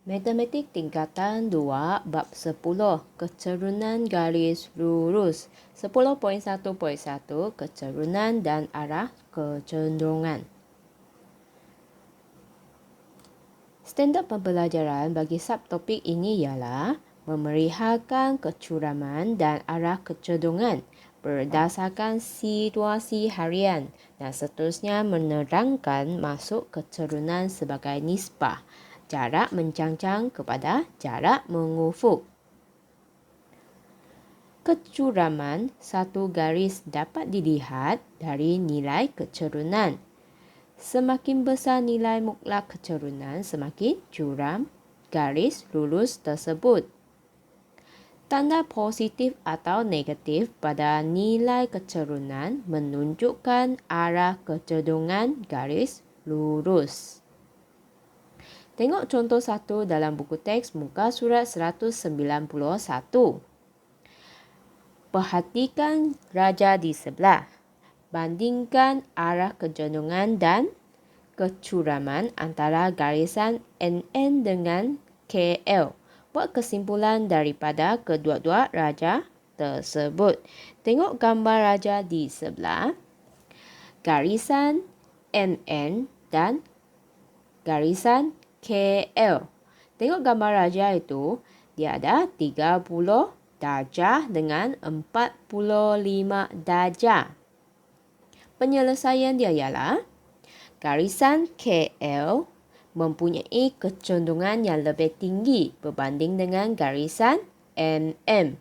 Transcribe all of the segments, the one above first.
Matematik tingkatan 2 bab 10 Keturunan garis lurus 10.1.1 Keturunan dan arah kecenderungan. Standard pembelajaran bagi subtopik ini ialah memerihalkan kecuraman dan arah kecenderungan berdasarkan situasi harian dan seterusnya menerangkan masuk keturunan sebagai nisbah jarak mencangcang kepada jarak mengufuk. Kecuraman satu garis dapat dilihat dari nilai keturunan. Semakin besar nilai mutlak keturunan, semakin curam garis lurus tersebut. Tanda positif atau negatif pada nilai keturunan menunjukkan arah kecenderungan garis lurus. Tengok contoh 1 dalam buku teks muka surat 191. Perhatikan raja di sebelah. Bandingkan arah kecenderungan dan kecuraman antara garisan NN dengan KL. Buat kesimpulan daripada kedua-dua raja tersebut. Tengok gambar raja di sebelah. Garisan NN dan garisan KL. Tengok gambar raja itu, dia ada 30 darjah dengan 45 darjah. Penyelesaian dia ialah garisan KL mempunyai kecenderungan yang lebih tinggi berbanding dengan garisan MM.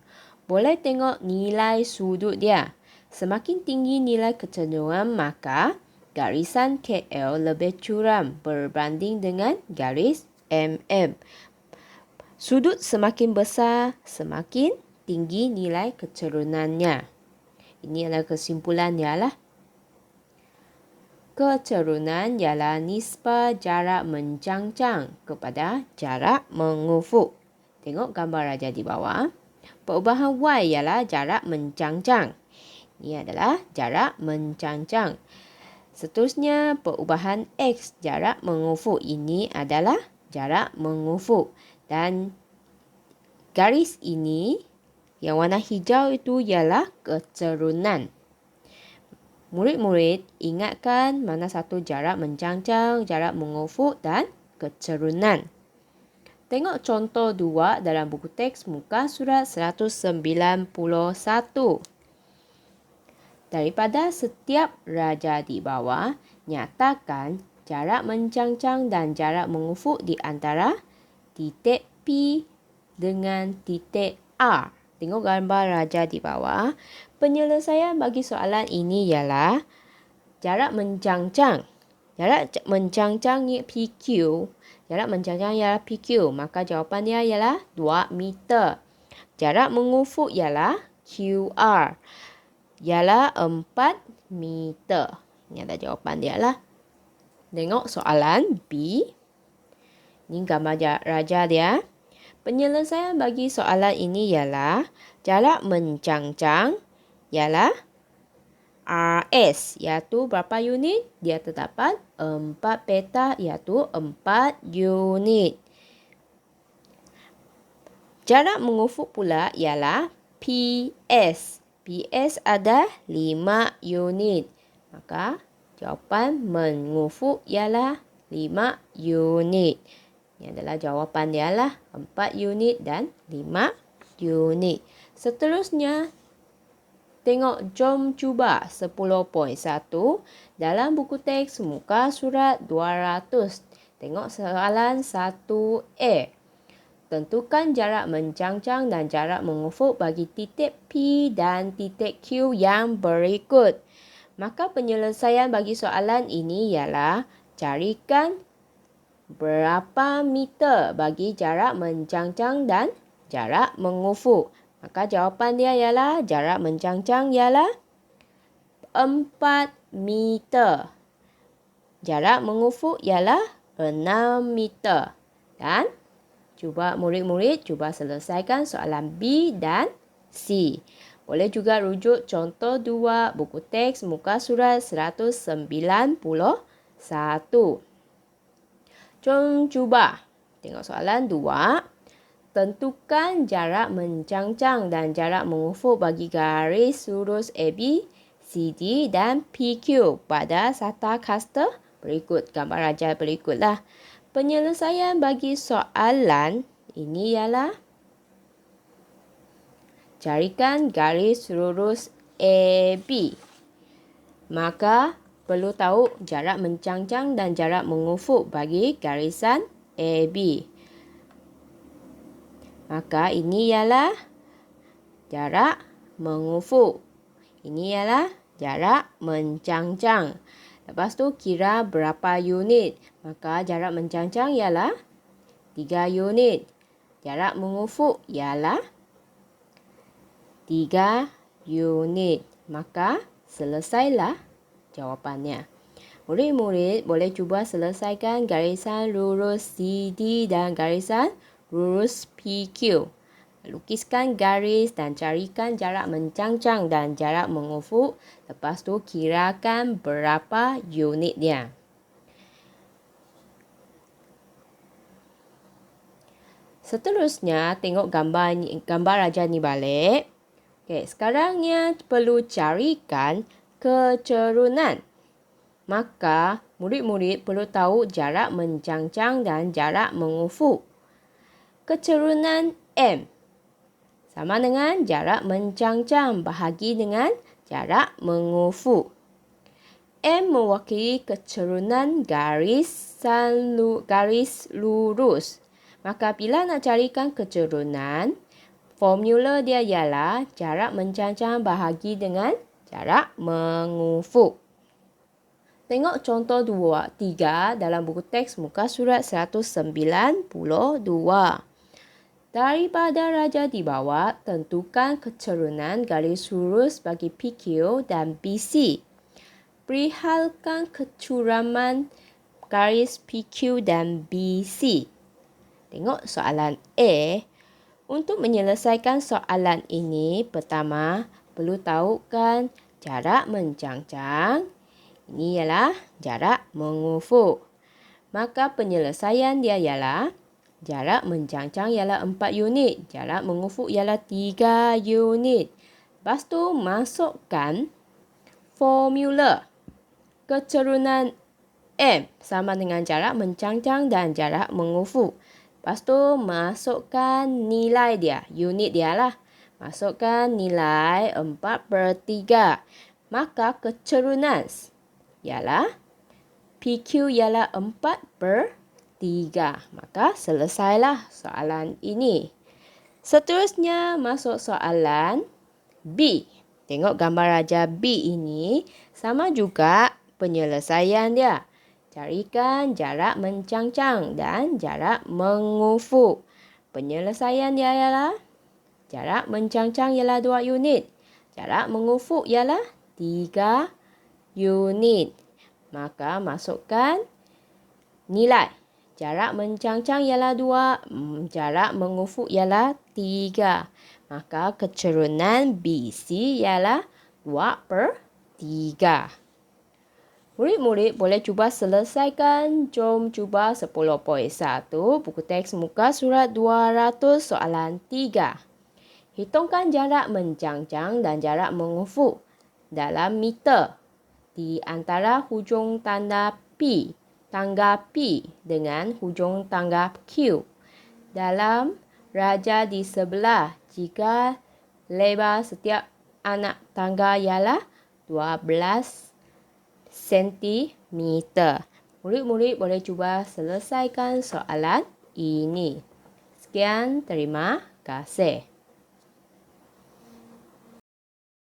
Boleh tengok nilai sudut dia. Semakin tinggi nilai kecenderungan, maka garisan KL lebih curam berbanding dengan garis MM. Sudut semakin besar, semakin tinggi nilai kecenderungannya. Ini adalah kesimpulan ialah keturunan ialah nisbah jarak mencangcang kepada jarak mengufuk. Tengok gambar raja di bawah. Perubahan Y ialah jarak mencangcang. Ini adalah jarak mencangcang. Seterusnya, perubahan X jarak mengufuk. Ini adalah jarak mengufuk. Dan garis ini, yang warna hijau itu ialah keturunan. Murid-murid, ingatkan mana satu jarak mencangcang, jarak mengufuk dan keturunan. Tengok contoh 2 dalam buku teks muka surat 191. Daripada setiap raja di bawah, nyatakan jarak mencangcang dan jarak mengufuk di antara titik P dengan titik R. Tengok gambar raja di bawah. Penyelesaian bagi soalan ini ialah jarak mencangcang. Jarak mencangcang ni PQ. Jarak mencangcang ialah PQ. Maka jawapan dia ialah 2 meter. Jarak mengufuk ialah QR. Ialah 4 meter. Ini adalah jawapan dia lah. Tengok soalan B. Ini gambar raja dia. Penyelesaian bagi soalan ini ialah jarak mencangcang ialah RS iaitu berapa unit? Dia terdapat 4 peta iaitu 4 unit. Jarak mengufuk pula ialah PS. PS ada 5 unit. Maka jawapan mengufuk ialah 5 unit. Ini adalah jawapan dia lah. 4 unit dan 5 unit. Seterusnya, tengok jom cuba 10.1 dalam buku teks muka surat 200. Tengok soalan 1A. Tentukan jarak mencangcang dan jarak mengufuk bagi titik P dan titik Q yang berikut. Maka penyelesaian bagi soalan ini ialah carikan berapa meter bagi jarak mencangcang dan jarak mengufuk. Maka jawapan dia ialah jarak mencangcang ialah 4 meter. Jarak mengufuk ialah 6 meter. Dan cuba murid-murid cuba selesaikan soalan B dan C. Boleh juga rujuk contoh 2 buku teks muka surat 191. Jom cuba. Tengok soalan 2. Tentukan jarak mencangcang dan jarak mengufuk bagi garis lurus AB, CD dan PQ pada sata kasta berikut. Gambar rajah berikutlah. Penyelesaian bagi soalan ini ialah carikan garis lurus AB. Maka perlu tahu jarak mencangcang dan jarak mengufuk bagi garisan AB. Maka ini ialah jarak mengufuk. Ini ialah jarak mencangcang. Lepas tu kira berapa unit. Maka jarak mencangcang ialah 3 unit. Jarak mengufuk ialah 3 unit. Maka selesailah jawapannya. Murid-murid boleh cuba selesaikan garisan lurus CD dan garisan lurus PQ. Lukiskan garis dan carikan jarak mencangcang dan jarak mengufuk. Lepas tu kirakan berapa unitnya. Seterusnya tengok gambar rajah ni balik. Okey, sekarangnya perlu carikan kecerunan. Maka murid-murid perlu tahu jarak mencangcang dan jarak mengufuk. Kecerunan M sama dengan jarak mencangcang bahagi dengan jarak mengufuk. M mewakili kecerunan garis lurus. Maka bila nak carikan kecerunan, formula dia ialah jarak mencangcang bahagi dengan jarak mengufuk. Tengok contoh 3 dalam buku teks muka surat 192. Daripada rajah di bawah, tentukan kecerunan garis lurus bagi PQ dan BC. Perihalkan kecuraman garis PQ dan BC. Tengok soalan A. Untuk menyelesaikan soalan ini, pertama perlu tahukan jarak mencangcang. Ini ialah jarak mengufuk. Maka penyelesaian dia ialah jarak mencangcang ialah 4 unit. Jarak mengufuk ialah 3 unit. Lepas tu masukkan formula. Kecerunan M sama dengan jarak mencangcang dan jarak mengufuk. Lepas tu masukkan nilai dia. Unit dia lah. Masukkan nilai 4/3. Maka kecerunan ialah PQ ialah 4/3. Maka selesailah soalan ini. Seterusnya masuk soalan B. Tengok gambar rajah B ini sama juga penyelesaian dia. Carikan jarak mencangcang dan jarak mengufuk. Penyelesaian dia ialah jarak mencangcang ialah 2 unit. Jarak mengufuk ialah 3 unit. Maka masukkan nilai. Jarak mencangcang ialah 2, jarak mengufuk ialah 3. Maka kecerunan BC ialah 2/3. Murid-murid boleh cuba selesaikan. Jom cuba 10.1 buku teks muka surat 200 soalan 3. Hitungkan jarak mencangcang dan jarak mengufuk dalam meter di antara hujung tangga P dengan hujung tangga Q. Dalam rajah di sebelah, jika lebar setiap anak tangga ialah 12 cm. Murid-murid boleh cuba selesaikan soalan ini. Sekian, terima kasih.